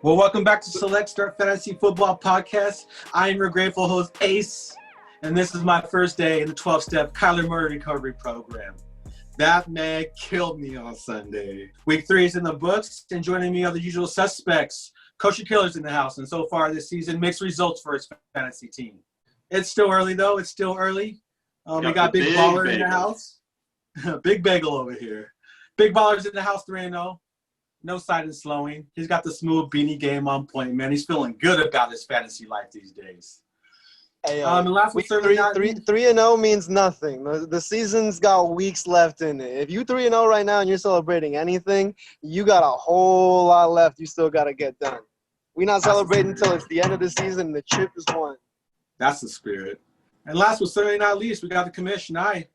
Well, welcome back to Select Start Fantasy Football Podcast. I am your grateful host, Ace, and this is my first day in the 12-step Kyler Murray recovery program. That man killed me on Sunday. Week 3 is in the books, and joining me are the usual suspects. Kosher Killer's in the house, and so far this season, mixed results for his fantasy team. It's still early, though. It's still early. We got Big Baller in the house. Big Bagel over here. Big Baller's in the house, 3-0. No sign of slowing. He's got the smooth beanie game on point, man. He's feeling good about his fantasy life these days. Hey, and last week, 3-0 means nothing. The season's got weeks left in it. If you 3-0 right now and you're celebrating anything, you got a whole lot left you still got to get done. We're not celebrating until it's the end of the season and the chip is won. That's the spirit. And last but certainly not least, we got the commission. I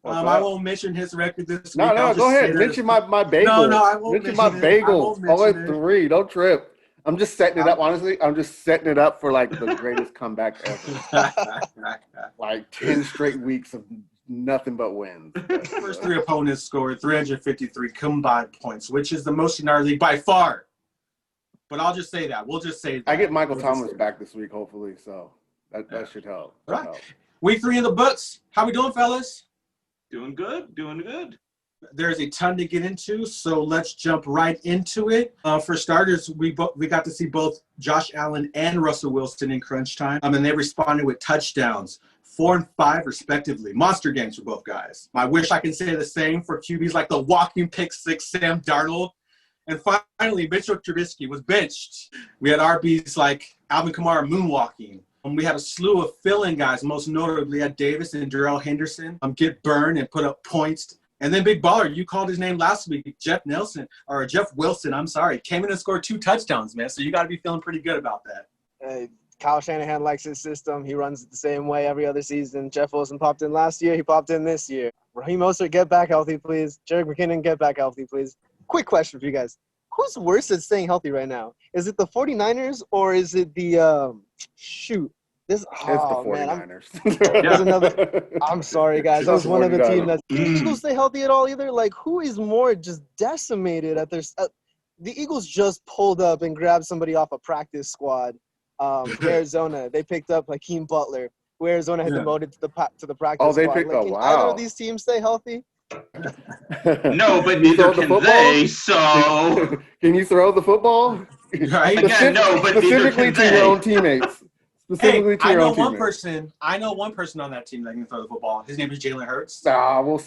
won't mention his record this week. No, go ahead. Mention my bagel. No, I won't mention my bagel. Always 3. Don't trip. I'm just setting it up. Honestly, I'm just setting it up for like the greatest comeback ever. Like 10 straight weeks of nothing but wins. First 3 opponents scored 353 combined points, which is the most in our league by far. But I'll just say that. We'll just say that. I get Michael Thomas back this week, hopefully. So that should help. All right. Week 3 in the books. How we doing, fellas? Doing good. There's a ton to get into, so let's jump right into it. For starters, we got to see both Josh Allen and Russell Wilson in crunch time, and they responded with touchdowns, 4 and 5 respectively. Monster games for both guys. I wish I could say the same for QBs like the walking pick 6 Sam Darnold. And finally, Mitchell Trubisky was benched. We had RBs like Alvin Kamara moonwalking. We had a slew of fill-in guys, most notably Ed Davis and Darrell Henderson, get burned and put up points. And then Big Baller, you called his name last week, Jeff Wilson, came in and scored 2 touchdowns, man. So you got to be feeling pretty good about that. Kyle Shanahan likes his system. He runs it the same way every other season. Jeff Wilson popped in last year. He popped in this year. Raheem Mostert, get back healthy, please. Jerick McKinnon, get back healthy, please. Quick question for you guys. Who's worse at staying healthy right now? Is it the 49ers or is it the It's the 49ers. I'm sorry, guys. I was one of the team that the Eagles stay healthy at all either. Like, who is more just decimated at their? The Eagles just pulled up and grabbed somebody off a practice squad. Arizona, they picked up Hakeem Butler, who Arizona had demoted to the practice squad. They picked up. Can Wow. either of these teams stay healthy? No, but neither can they. So can you throw the football? Right? Again, no, but neither specifically can to they. your own teammates. Specifically to your own teammates. I know one person on that team that can throw the football. His name is Jalen Hurts. We'll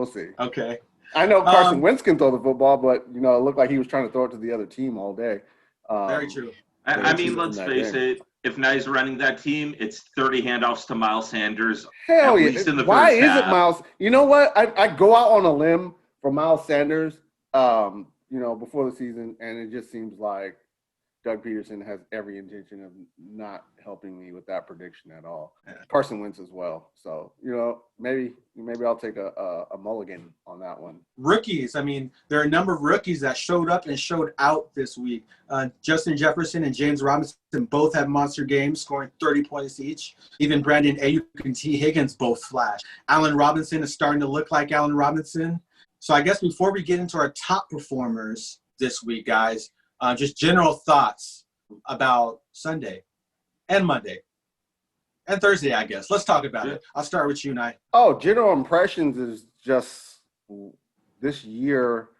see. Okay. I know Carson Wentz can throw the football, but it looked like he was trying to throw it to the other team all day. Very true. I mean, let's face it. If Nye's running that team, it's 30 handoffs to Miles Sanders. Hell at yeah! least in the Why first is half. it Miles? You know what? I go out on a limb for Miles Sanders. Before the season, and it just seems like Doug Peterson has every intention of not helping me with that prediction at all. Carson Wentz as well. So, maybe I'll take a mulligan on that one. Rookies. I mean, there are a number of rookies that showed up and showed out this week. Justin Jefferson and James Robinson both had monster games, scoring 30 points each. Even Brandon Ayuk and T. Higgins both flashed. Allen Robinson is starting to look like Allen Robinson. So I guess before we get into our top performers this week, guys, just general thoughts about Sunday and Monday and Thursday, I guess. Let's talk about it. I'll start with you, Nye. Oh, general impressions is just this year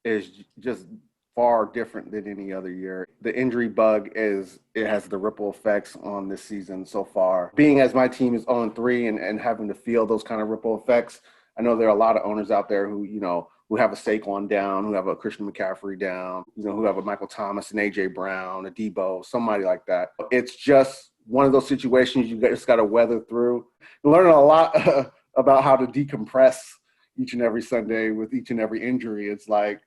is just far different than any other year. The injury bug it has the ripple effects on this season so far. Being as my team is 0-3 and having to feel those kind of ripple effects, I know there are a lot of owners out there who have a Saquon down, who have a Christian McCaffrey down, who have a Michael Thomas and A.J. Brown, a Debo, somebody like that. It's just one of those situations you just got to weather through. Learning a lot about how to decompress each and every Sunday with each and every injury. It's like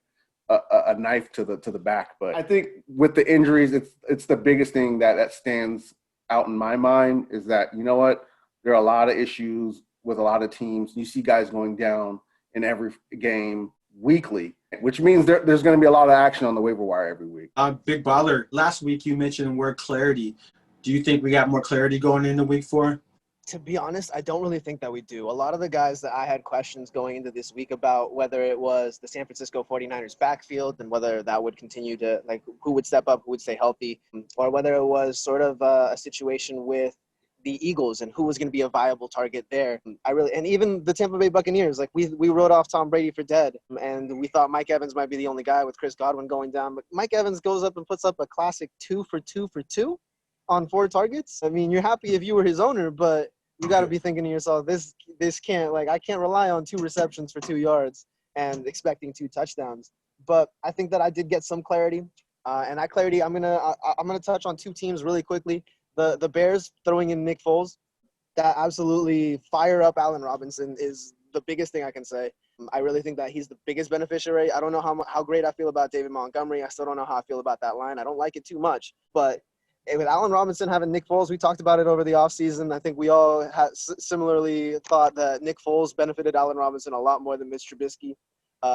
a knife to the back. But I think with the injuries, it's the biggest thing that stands out in my mind is that, there are a lot of issues with a lot of teams. You see guys going down in every game weekly, which means there's going to be a lot of action on the waiver wire every week. Big Baller, last week you mentioned the word clarity. Do you think we got more clarity going into week 4? To be honest, I don't really think that we do. A lot of the guys that I had questions going into this week about whether it was the San Francisco 49ers backfield and whether that would continue to, like, who would step up, who would stay healthy, or whether it was sort of a situation with the Eagles and who was going to be a viable target there. And even the Tampa Bay Buccaneers, like we wrote off Tom Brady for dead, and we thought Mike Evans might be the only guy with Chris Godwin going down. But Mike Evans goes up and puts up a classic 2 for 2 for 2 on 4 targets. I mean, you're happy if you were his owner, but you got to be thinking to yourself, this can't, like, I can't rely on 2 receptions for 2 yards and expecting 2 touchdowns. But I think that I did get some clarity, and that clarity, I'm gonna touch on 2 teams really quickly. The Bears throwing in Nick Foles, that absolutely fire up Allen Robinson is the biggest thing I can say. I really think that he's the biggest beneficiary. I don't know how great I feel about David Montgomery. I still don't know how I feel about that line. I don't like it too much, but with Allen Robinson having Nick Foles, we talked about it over the offseason. I think we all similarly thought that Nick Foles benefited Allen Robinson a lot more than Mitch Trubisky.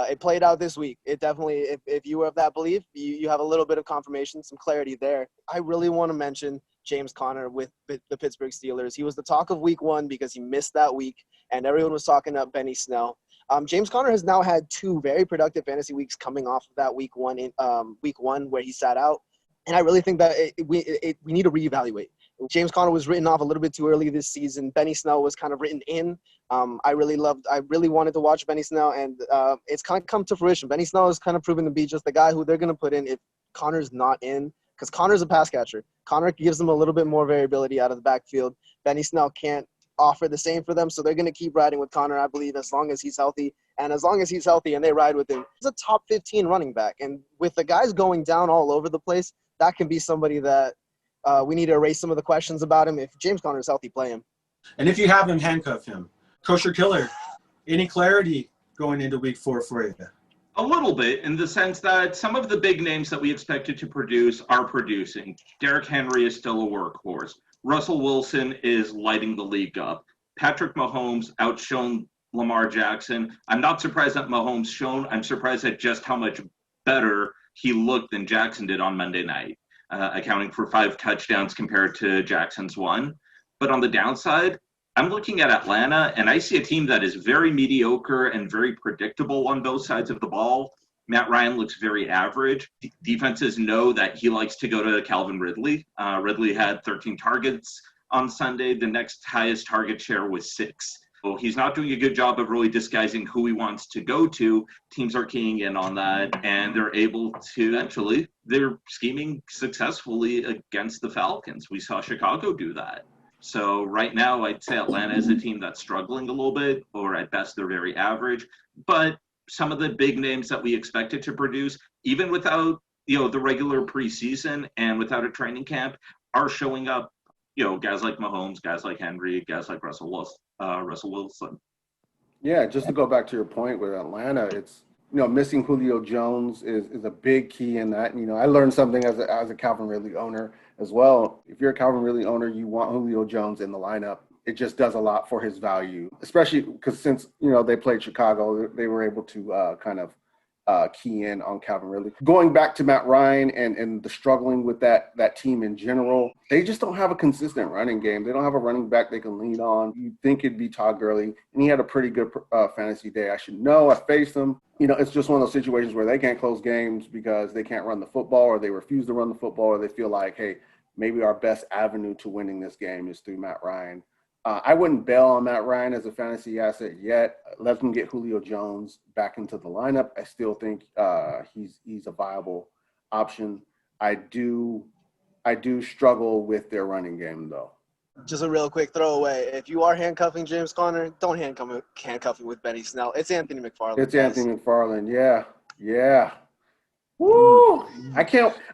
It played out this week. It definitely, if you were of that belief, you have a little bit of confirmation, some clarity there. I really want to mention James Conner with the Pittsburgh Steelers. He was the talk of week 1 because he missed that week, and everyone was talking up Benny Snell. James Conner has now had 2 very productive fantasy weeks coming off of that week one where he sat out. And I really think that we need to reevaluate. James Conner was written off a little bit too early this season. Benny Snell was kind of written in. I really wanted to watch Benny Snell, and it's kind of come to fruition. Benny Snell has kind of proven to be just the guy who they're going to put in if Conner's not in, because Conner's a pass catcher. Conner gives them a little bit more variability out of the backfield. Benny Snell can't offer the same for them, so they're going to keep riding with Conner, I believe, as long as he's healthy. And as long as he's healthy and they ride with him, he's a top 15 running back. And with the guys going down all over the place, that can be somebody that we need to erase some of the questions about him. If James Conner is healthy, play him. And if you have him, handcuff him. Kosher Killer, any clarity going into week 4 for you? A little bit, in the sense that some of the big names that we expected to produce are producing. Derrick Henry is still a workhorse. Russell Wilson is lighting the league up. Patrick Mahomes outshone Lamar Jackson. I'm not surprised that Mahomes shone. I'm surprised at just how much better he looked than Jackson did on Monday night, accounting for 5 touchdowns compared to Jackson's 1. But on the downside, I'm looking at Atlanta, and I see a team that is very mediocre and very predictable on both sides of the ball. Matt Ryan looks very average. Defenses know that he likes to go to Calvin Ridley. Ridley had 13 targets on Sunday. The next highest target share was 6. So he's not doing a good job of really disguising who he wants to go to. Teams are keying in on that, and they're able to eventually, they're scheming successfully against the Falcons. We saw Chicago do that. So right now, I'd say Atlanta is a team that's struggling a little bit, or at best, they're very average. But some of the big names that we expected to produce, even without, the regular preseason and without a training camp, are showing up. Guys like Mahomes, guys like Henry, guys like Russell Wilson. Yeah, just to go back to your point with Atlanta, it's missing Julio Jones is a big key in that. I learned something as a Calvin Ridley owner as well. If you're a Calvin Ridley owner, you want Julio Jones in the lineup. It just does a lot for his value, especially because since they played Chicago, they were able to kind of key in on Calvin Ridley. Going back to Matt Ryan and the struggling with that team in general, they just don't have a consistent running game. They don't have a running back they can lean on. You'd think it'd be Todd Gurley, and he had a pretty good fantasy day. I should know. I faced him. It's just one of those situations where they can't close games because they can't run the football, or they refuse to run the football, or they feel like, hey, maybe our best avenue to winning this game is through Matt Ryan. I wouldn't bail on Matt Ryan as a fantasy asset yet. Let them get Julio Jones back into the lineup. I still think he's a viable option. I do struggle with their running game, though. Just a real quick throwaway. If you are handcuffing James Conner, don't handcuff him with Benny Snell. It's Anthony McFarland. It's guys. Anthony McFarland. Yeah. Woo!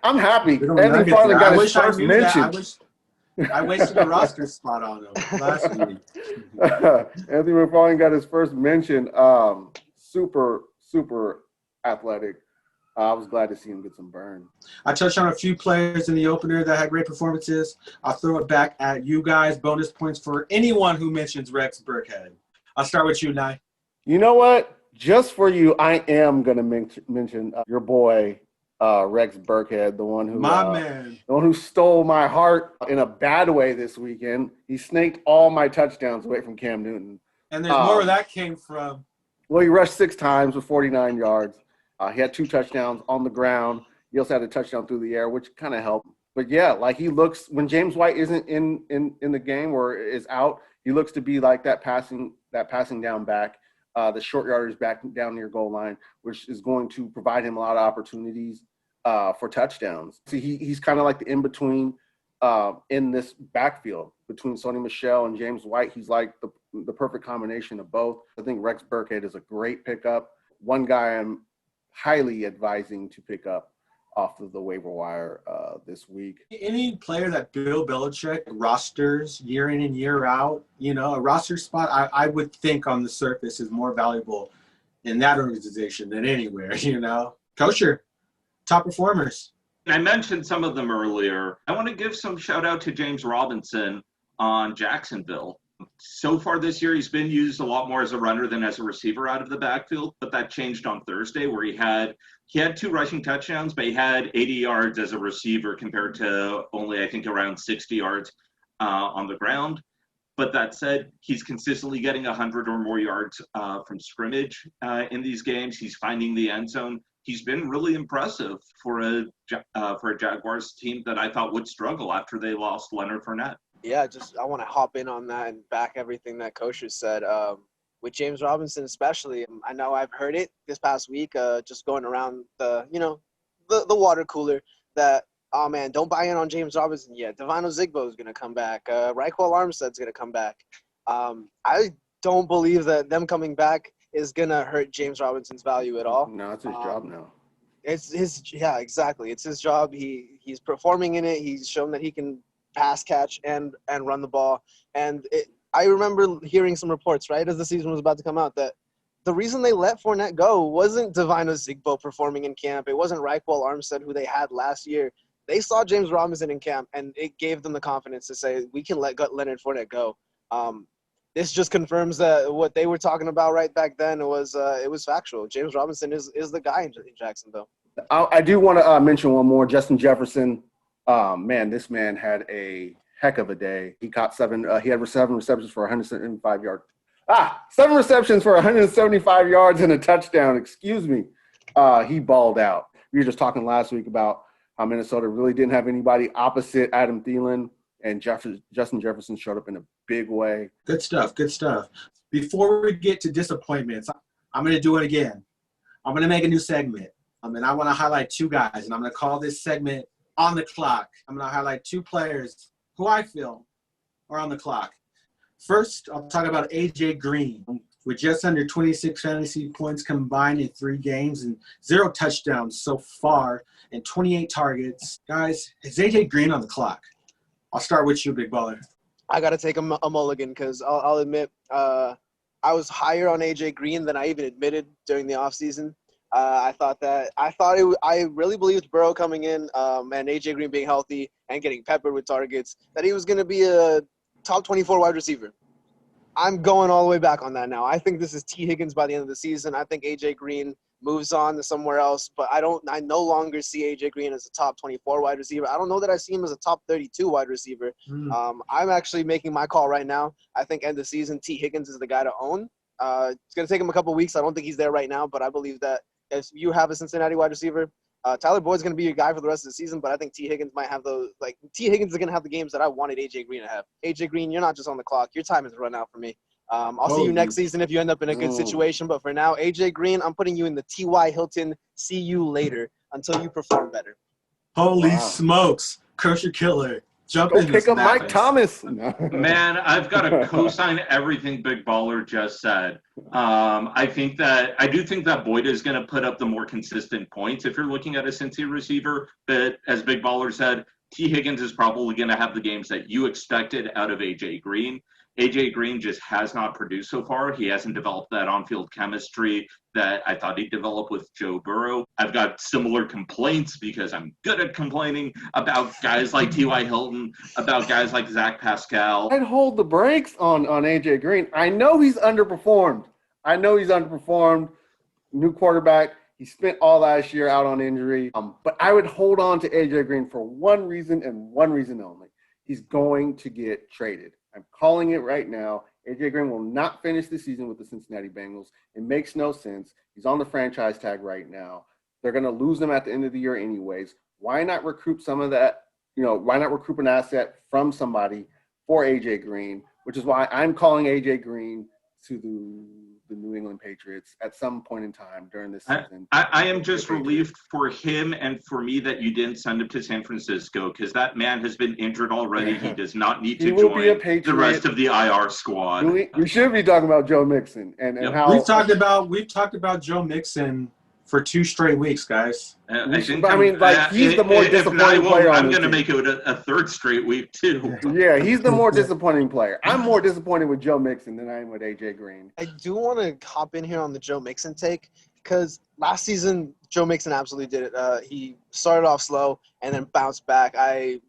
I'm happy. Anthony McFarland got his first mention. I wasted a roster spot on him last week. Anthony McFarland got his first mention. Super athletic. I was glad to see him get some burn. I touched on a few players in the opener that had great performances. I'll throw it back at you guys. Bonus points for anyone who mentions Rex Burkhead. I'll start with you, Nye. You know what? Just for you, I am going to mention your boy, Rex Burkhead, the one man. who stole my heart in a bad way this weekend. He snaked all my touchdowns away from Cam Newton. And there's more where that came from. Well, he rushed 6 times with 49 yards. He had 2 touchdowns on the ground. He also had a touchdown through the air, which kind of helped. But yeah, like he looks when James White isn't in the game or is out, he looks to be like that passing down back, the short yarders back down near goal line, which is going to provide him a lot of opportunities for touchdowns. See, he's kind of like the in between in this backfield between Sony Michel and James White. He's like the perfect combination of both. I think Rex Burkhead is a great pickup. One guy I'm highly advising to pick up off of the waiver wire this week. Any player that Bill Belichick rosters year in and year out, a roster spot, I would think on the surface is more valuable in that organization than anywhere, Kosher, top performers. I mentioned some of them earlier. I want to give some shout out to James Robinson on Jacksonville. So far this year, he's been used a lot more as a runner than as a receiver out of the backfield, but that changed on Thursday where he had 2 rushing touchdowns, but he had 80 yards as a receiver compared to only, I think, around 60 yards on the ground. But that said, he's consistently getting 100 or more yards from scrimmage in these games. He's finding the end zone. He's been really impressive for a Jaguars team that I thought would struggle after they lost Leonard Fournette. Yeah, I want to hop in on that and back everything that Kosher said. With James Robinson especially, I know I've heard it this past week, just going around the water cooler that, oh man, don't buy in on James Robinson yet. Devine Ozigbo is going to come back. Raquel Armstead's going to come back. I don't believe that them coming back is going to hurt James Robinson's value at all. No, it's his job now. Yeah, exactly. It's his job. He's performing in it. He's shown that he can pass catch and run the ball. And I remember hearing some reports right as the season was about to come out that the reason they let Fournette go wasn't Devine Ozigbo performing in camp. It wasn't Raquel Armstead who they had last year. They saw James Robinson in camp, and it gave them the confidence to say, we can let Leonard Fournette go. This just confirms that what they were talking about right back then it was factual. James Robinson is the guy in Jacksonville. I do want to mention one more. Justin Jefferson. Man, this man had a heck of a day. He caught 7. He had 7 receptions for 175 yards. 7 receptions for 175 yards and a touchdown. Excuse me. He balled out. We were just talking last week about how Minnesota really didn't have anybody opposite Adam Thielen, and Justin Jefferson showed up in a big way. Good stuff. Before we get to disappointments, I'm going to do it again. I'm going to make a new segment. And I want to highlight 2 guys, and I'm going to call this segment On the Clock. I'm going to highlight 2 players who I feel are on the clock. First, I'll talk about A.J. Green. With just under 26 fantasy points combined in 3 games and 0 touchdowns so far and 28 targets. Guys, is A.J. Green on the clock? I'll start with you, Big Baller. I got to take a mulligan because I'll admit I was higher on A.J. Green than I even admitted during the offseason. I really believed Burrow coming in and A.J. Green being healthy and getting peppered with targets, that he was going to be a top 24 wide receiver. I'm going all the way back on that now. I think this is T. Higgins by the end of the season. I think A.J. Green moves on to somewhere else, but I no longer see A.J. Green as a top 24 wide receiver. I don't know that I see him as a top 32 wide receiver. I'm actually making my call right now. I think end of season, T. Higgins is the guy to own. It's going to take him a couple weeks. I don't think he's there right now, but I believe that if you have a Cincinnati wide receiver, Tyler Boyd's going to be your guy for the rest of the season, but I think T. Higgins might have T. Higgins is going to have the games that I wanted A.J. Green to have. A.J. Green, you're not just on the clock. Your time has run out for me. I'll see you next season if you end up in a good situation, but for now, A.J. Green, I'm putting you in the T.Y. Hilton, see you later until you perform better. Holy smokes. Kosher Killer. Jump Go in pick up Mike Thomas. Man, I've got to co-sign everything Big Baller just said. I do think that Boyd is going to put up the more consistent points if you're looking at a Cincy receiver. But as Big Baller said, T. Higgins is probably going to have the games that you expected out of A.J. Green. A.J. Green just has not produced so far. He hasn't developed that on-field chemistry that I thought he'd develop with Joe Burrow. I've got similar complaints because I'm good at complaining about guys like T.Y. Hilton, about guys like Zach Pascal. I'd hold the brakes on A.J. Green. I know he's underperformed. New quarterback. He spent all last year out on injury. But I would hold on to AJ Green for one reason and one reason only. He's going to get traded. I'm calling it right now. AJ Green will not finish the season with the Cincinnati Bengals. It makes no sense. He's on the franchise tag right now. They're going to lose him at the end of the year anyways. Why not recoup some of that? Why not recoup an asset from somebody for AJ Green, which is why I'm calling AJ Green to the New England Patriots at some point in time during this season. I am just relieved for him and for me that you didn't send him to San Francisco, because that man has been injured already. He does not need to join the rest of the IR squad. We should be talking about Joe Mixon and how we've talked about Joe Mixon for 2 straight weeks, guys. He's the more disappointing player. I'm going to make it a 3rd straight week too. Yeah, he's the more disappointing player. I'm more disappointed with Joe Mixon than I am with AJ Green. I do want to hop in here on the Joe Mixon take, because last season Joe Mixon absolutely did it. He started off slow and then bounced back. I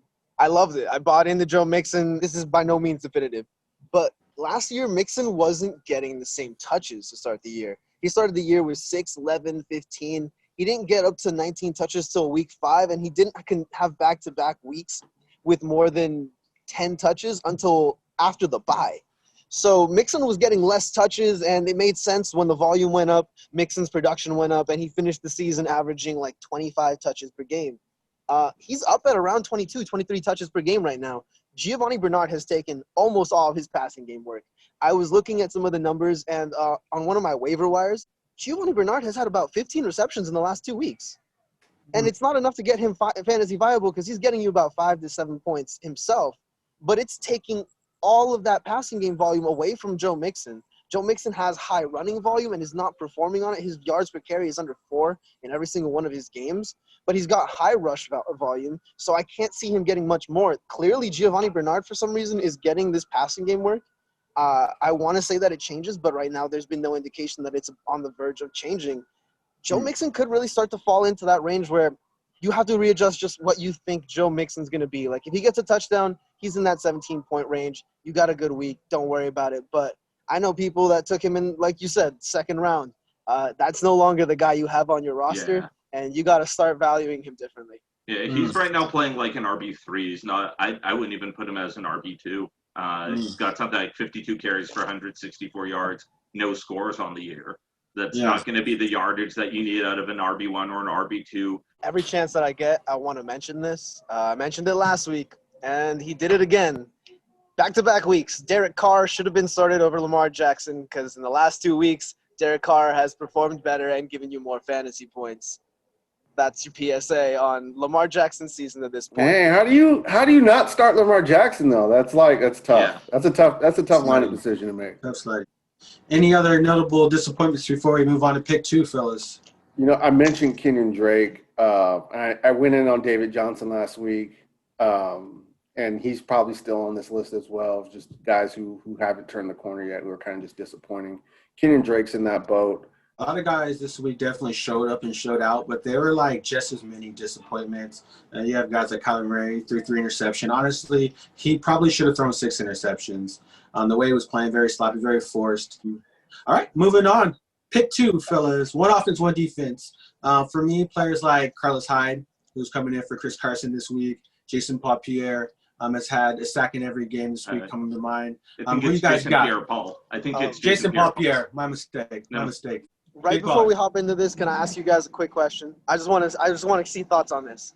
loved it. I bought into Joe Mixon. This is by no means definitive, but last year Mixon wasn't getting the same touches to start the year. He started the year with 6, 11, 15. He didn't get up to 19 touches till week 5, and he didn't have back-to-back weeks with more than 10 touches until after the bye. So Mixon was getting less touches, and it made sense when the volume went up, Mixon's production went up, and he finished the season averaging like 25 touches per game. He's up at around 22, 23 touches per game right now. Giovanni Bernard has taken almost all of his passing game work. I was looking at some of the numbers, and on one of my waiver wires, Giovanni Bernard has had about 15 receptions in the last 2 weeks. And it's not enough to get him fantasy viable, because he's getting you about 5 to 7 points himself. But it's taking all of that passing game volume away from Joe Mixon. Joe Mixon has high running volume and is not performing on it. His yards per carry is under 4 in every single one of his games. But he's got high rush volume, so I can't see him getting much more. Clearly, Giovanni Bernard, for some reason, is getting this passing game work. I want to say that it changes, but right now there's been no indication that it's on the verge of changing. Joe Mixon could really start to fall into that range where you have to readjust just what you think Joe Mixon's going to be. Like, if he gets a touchdown, he's in that 17-point range. You got a good week. Don't worry about it. But I know people that took him in, like you said, 2nd round. That's no longer the guy you have on your roster, and you got to start valuing him differently. Yeah, he's right now playing like an RB3. He's not. I wouldn't even put him as an RB2. He's got something like 52 carries for 164 yards, no scores on the year. That's not going to be the yardage that you need out of an RB1 or an RB2. Every chance that I get, I want to mention this. I mentioned it last week, and he did it again. Back-to-back weeks. Derek Carr should have been started over Lamar Jackson, because in the last 2 weeks, Derek Carr has performed better and given you more fantasy points. That's your PSA on Lamar Jackson's season at this point. Hey, how do you not start Lamar Jackson though? That's tough. Yeah. That's a tough lineup decision to make. That's like. Any other notable disappointments before we move on to pick 2, fellas? I mentioned Kenyon Drake. I went in on David Johnson last week, and he's probably still on this list as well. Just guys who haven't turned the corner yet, who are kind of just disappointing. Kenyon Drake's in that boat. A lot of guys this week definitely showed up and showed out, but there were like just as many disappointments. You have guys like Kyler Murray threw 3 interceptions. Honestly, he probably should have thrown 6 interceptions. The way he was playing, very sloppy, very forced. All right, moving on. Pick 2, fellas. 1 offense, 1 defense. For me, players like Carlos Hyde, who's coming in for Chris Carson this week. Jason Paul-Pierre has had a sack in every game this week coming to mind. I think who it's you guys Jason got? Pierre-Paul. I think it's Jason Paul-Pierre. My mistake. My mistake. Right before we hop into this, can I ask you guys a quick question? I just want to see thoughts on this.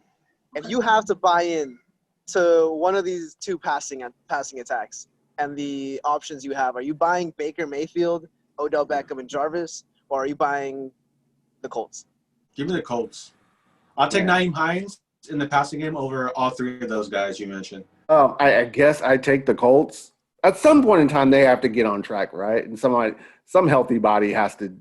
If you have to buy in to one of these 2 passing attacks and the options you have, are you buying Baker Mayfield, Odell Beckham, and Jarvis, or are you buying the Colts? Give me the Colts. I'll take Naeem Hines in the passing game over all 3 of those guys you mentioned. I guess I take the Colts. At some point in time, they have to get on track, right? And some healthy body has to,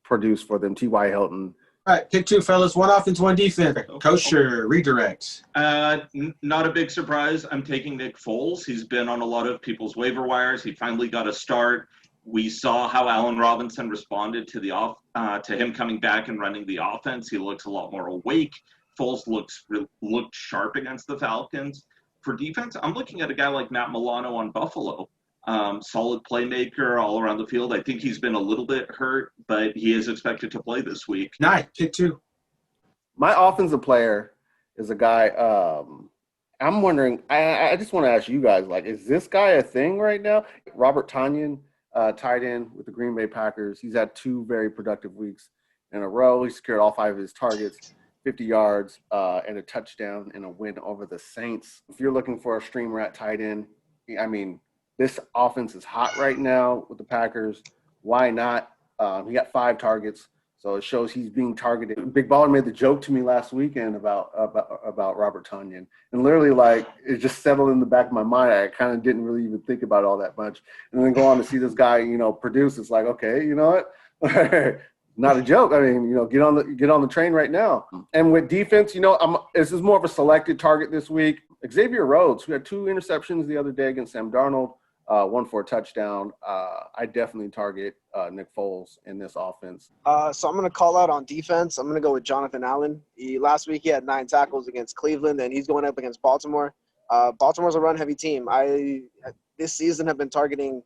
produce for them. T.Y. Hilton. All right, pick 2, fellas. 1 offense, 1 defense. Kosher, redirect. Not a big surprise. I'm taking Nick Foles. He's been on a lot of people's waiver wires. He finally got a start. We saw how Allen Robinson responded to to him coming back and running the offense. He looks a lot more awake. Foles looked sharp against the Falcons. For defense, I'm looking at a guy like Matt Milano on Buffalo. Solid playmaker all around the field. I think he's been a little bit hurt, but he is expected to play this week. Nice. Pick 2. My offensive player is a guy. I'm wondering. I just want to ask you guys, like, is this guy a thing right now? Robert Tonyan, tight end with the Green Bay Packers. He's had 2 very productive weeks in a row. He secured all 5 of his targets, 50 yards, and a touchdown in a win over the Saints. If you're looking for a stream rat tight end, I mean, this offense is hot right now with the Packers. Why not? He got 5 targets. So it shows he's being targeted. Big Baller made the joke to me last weekend about Robert Tonyan. And literally, like, it just settled in the back of my mind. I kind of didn't really even think about it all that much. And then go on to see this guy, produce. It's like, okay, you know what? Not a joke. I mean, get on the train right now. And with defense, this is more of a selected target this week. Xavier Rhodes, who had 2 interceptions the other day against Sam Darnold, 1 for a touchdown. I definitely target Nick Foles in this offense. So I'm going to call out on defense. I'm going to go with Jonathan Allen. Last week he had 9 tackles against Cleveland, and he's going up against Baltimore. Baltimore's a run-heavy team. This season have been targeting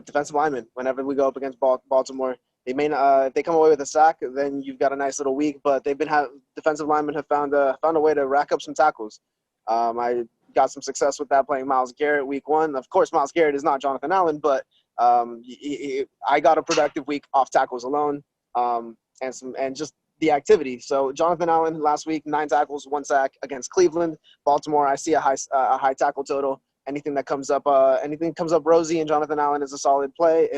defensive linemen whenever we go up against Baltimore. They may not, if they come away with a sack, then you've got a nice little week. But defensive linemen have found a way to rack up some tackles. I got some success with that playing Myles Garrett week 1. Of course, Myles Garrett is not Jonathan Allen, but I got a productive week off tackles alone, and just the activity. So Jonathan Allen last week, 9 tackles, 1 sack against Cleveland. Baltimore, I see a high tackle total. Anything comes up rosy, and Jonathan Allen is a solid play.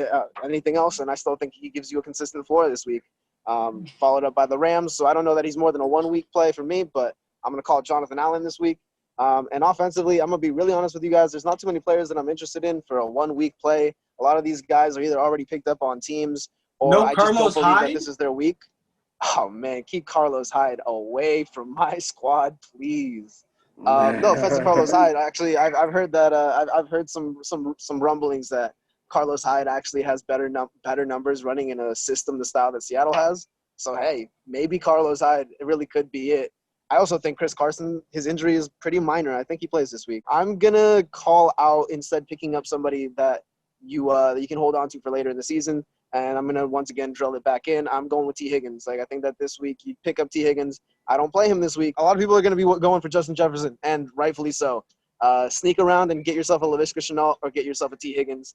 Anything else, and I still think he gives you a consistent floor this week. Followed up by the Rams, so I don't know that he's more than a 1-week play for me, but I'm going to call Jonathan Allen this week. And offensively, I'm going to be really honest with you guys. There's not too many players that I'm interested in for a 1-week play. A lot of these guys are either already picked up on teams, or I just don't believe that this is their week. Oh, man, keep Carlos Hyde away from my squad, please. No offense to Carlos Hyde. Actually, I've heard that I've heard some rumblings that Carlos Hyde actually has better numbers running in a system the style that Seattle has. So, hey, maybe Carlos Hyde, it really could be it. I also think Chris Carson, his injury is pretty minor. I think he plays this week. I'm going to call out instead picking up somebody that you can hold on to for later in the season, and I'm going to once again drill it back in. I'm going with T. Higgins. I think that this week you pick up T. Higgins. I don't play him this week. A lot of people are going to be going for Justin Jefferson, and rightfully so. Sneak around and get yourself a Laviska Shenault or get yourself a T. Higgins.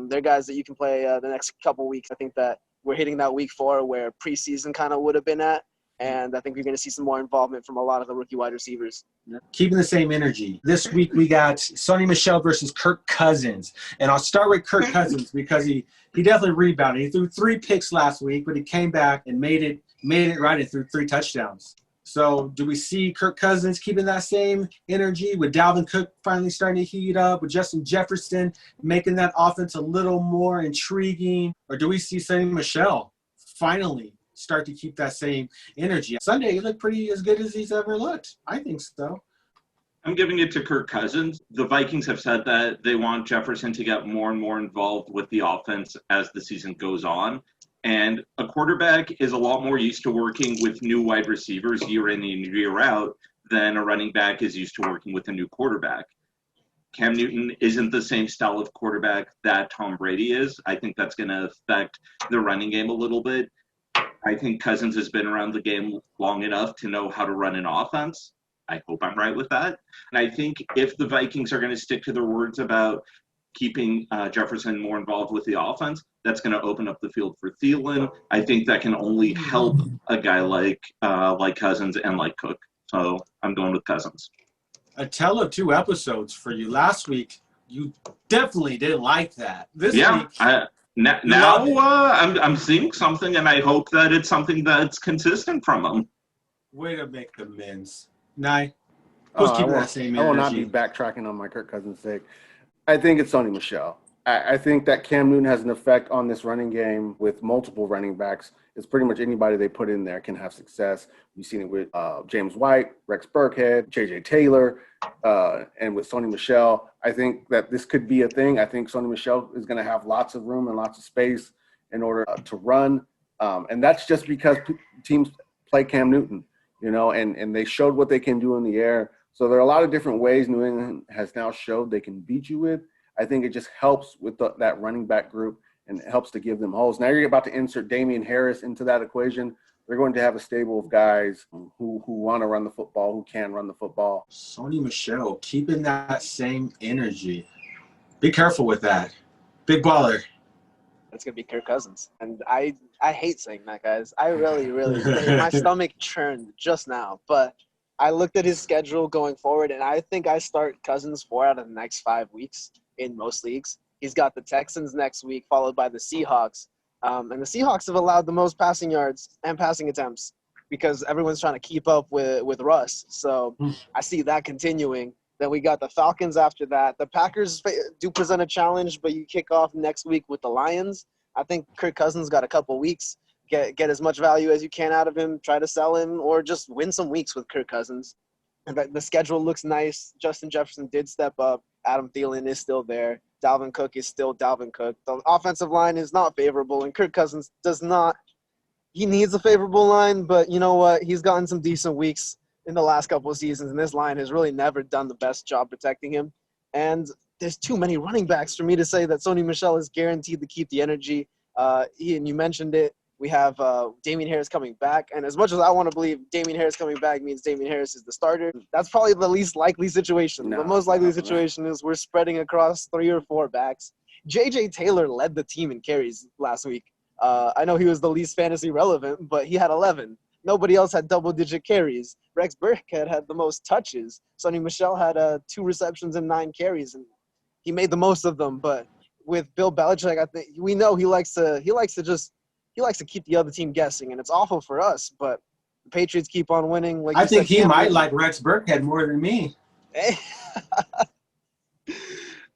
They're guys that you can play the next couple weeks. I think that we're hitting that week 4 where preseason kind of would have been at. And I think you're going to see some more involvement from a lot of the rookie wide receivers. Keeping the same energy. This week we got Sonny Michel versus Kirk Cousins. And I'll start with Kirk Cousins because he definitely rebounded. He threw 3 picks last week, but he came back and made it right and threw 3 touchdowns. So do we see Kirk Cousins keeping that same energy with Dalvin Cook finally starting to heat up, with Justin Jefferson making that offense a little more intriguing? Or do we see Sonny Michel finally start to keep that same energy? Sunday, he looked pretty as good as he's ever looked. I think so. I'm giving it to Kirk Cousins. The Vikings have said that they want Jefferson to get more and more involved with the offense as the season goes on. And a quarterback is a lot more used to working with new wide receivers year in and year out than a running back is used to working with a new quarterback. Cam Newton isn't the same style of quarterback that Tom Brady is. I think that's going to affect the running game a little bit. I think Cousins has been around the game long enough to know how to run an offense. I hope I'm right with that. And I think if the Vikings are going to stick to their words about keeping Jefferson more involved with the offense, that's going to open up the field for Thielen. I think that can only help a guy like Cousins and like Cook. So I'm going with Cousins. A tale of 2 episodes for you. Last week, you definitely didn't like that. This week, I'm seeing something, and I hope that it's something that's consistent from him. Way to make the amends. Nye, who's keeping that same energy? I will not be backtracking on my Kirk Cousins' sake. I think it's Sonny Michel. I think that Cam Newton has an effect on this running game with multiple running backs. It's pretty much anybody they put in there can have success. We've seen it with James White, Rex Burkhead, J.J. Taylor, and with Sonny Michel. I think that this could be a thing. I think Sonny Michel is going to have lots of room and lots of space in order to run. And that's just because teams play Cam Newton, and they showed what they can do in the air. So there are a lot of different ways New England has now showed they can beat you with. I think it just helps with that running back group and it helps to give them holes. Now you're about to insert Damian Harris into that equation. They're going to have a stable of guys who want to run the football, who can run the football. Sony Michel keeping that same energy. Be careful with that. Big baller. That's gonna be Kirk Cousins, and I hate saying that, guys. I really my stomach churned just now. But I looked at his schedule going forward, and I think I start Cousins 4 out of the next 5 weeks in most leagues. He's got the Texans next week, followed by the Seahawks, and the Seahawks have allowed the most passing yards and passing attempts because everyone's trying to keep up with Russ. So I see that continuing. Then we got the Falcons after that. The Packers do present a challenge, but you kick off next week with the Lions. I think Kirk Cousins got a couple weeks. Get as much value as you can out of him. Try to sell him or just win some weeks with Kirk Cousins. And the schedule looks nice. Justin Jefferson did step up. Adam Thielen is still there. Dalvin Cook is still Dalvin Cook. The offensive line is not favorable, and Kirk Cousins does not. He needs a favorable line, but you know what? He's gotten some decent weeks in the last couple of seasons, and this line has really never done the best job protecting him. And there's too many running backs for me to say that Sony Michel is guaranteed to keep the energy. Ian, you mentioned it. We have Damian Harris coming back, and as much as I want to believe Damian Harris coming back means Damian Harris is the starter, that's probably the least likely situation. The most likely situation is we're spreading across 3 or 4 backs. J.J. Taylor led the team in carries last week. I know he was the least fantasy relevant, but he had 11. Nobody else had double-digit carries. Rex Burkhead had the most touches. Sony Michel had 2 receptions and 9 carries, and he made the most of them. But with Bill Belichick, I think we know he likes to keep the other team guessing, and it's awful for us. But the Patriots keep on winning. Like I think he might like Rex Burkhead more than me.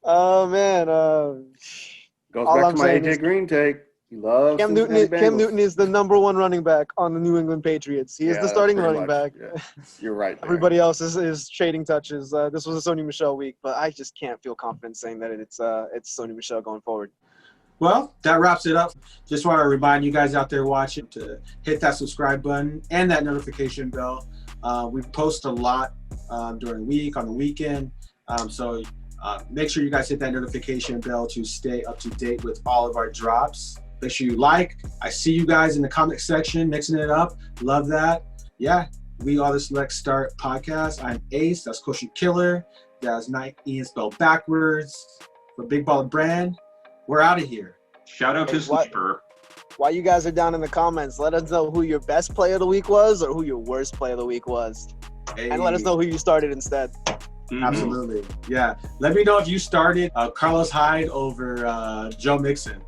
Oh man, Goes back to my AJ Green take. He loves Cam Newton is the number 1 running back on the New England Patriots. He is the starting running back. Yeah. You're right. There. Everybody else is trading touches. This was a Sony Michel week, but I just can't feel confident saying that it's Sony Michel going forward. Well, that wraps it up. Just want to remind you guys out there watching to hit that subscribe button and that notification bell. We post a lot during the week, on the weekend. So make sure you guys hit that notification bell to stay up to date with all of our drops. Make sure you like. I see you guys in the comment section mixing it up. Love that. Yeah, we are the Select Start podcast. I'm Ace. That's Kosher Killer. That's Night Ian spelled backwards. For Big Baller Brand. We're out of here. Shout out to Sleeper. While you guys are down in the comments, let us know who your best play of the week was or who your worst play of the week was. Hey. And let us know who you started instead. Mm-hmm. Absolutely. Yeah. Let me know if you started Carlos Hyde over Joe Mixon.